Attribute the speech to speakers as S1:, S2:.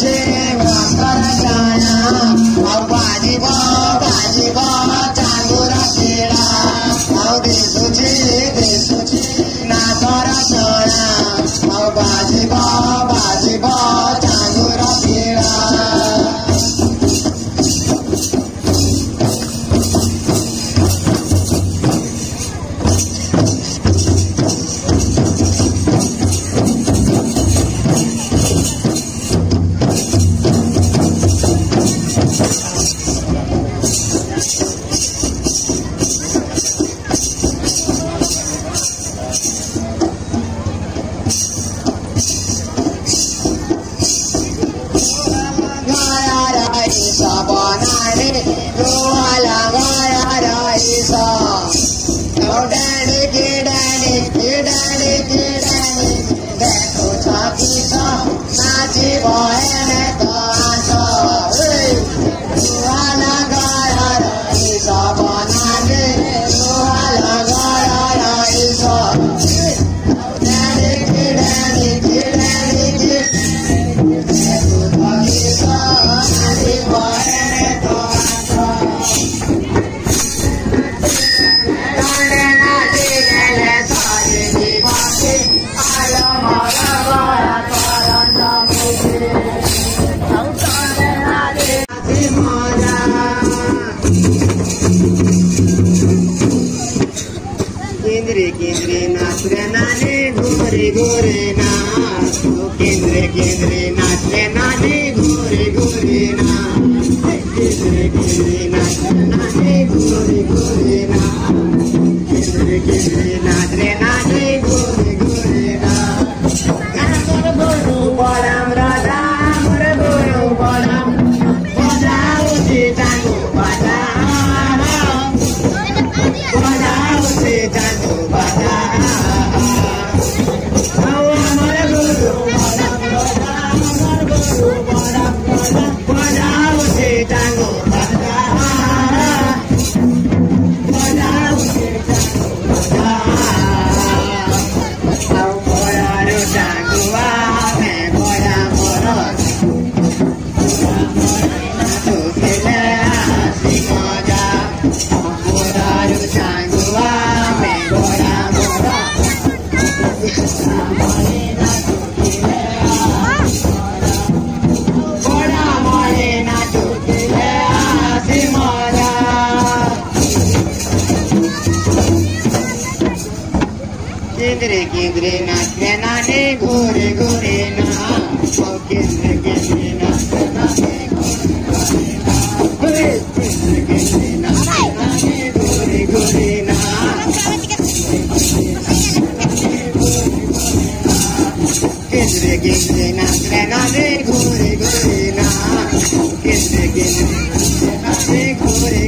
S1: तुझे कर जाना और बाजी बो चांगुरा केड़ा और देसुची ना कर जाना और बाजी बो चांगुरा केड़ा केंद्रे नाचले नाने गोरे ना केंद्रे नाचले नाने गोरे ना केंद्रे नाचले नाने गोरे ना केंद्रे नाचले नाने गोरे ना गुरु बलम राजा गुरु बलम बजाओ से जानो बजाओ से जानो केंद्रे नाचले नाने गोरे ना केंद्रे नाचले नाने केंद्रे नाचले नाने गोरे ना केंद्रे नाचले नाने गोरे ना केंद्रे नाचले नाने गोरे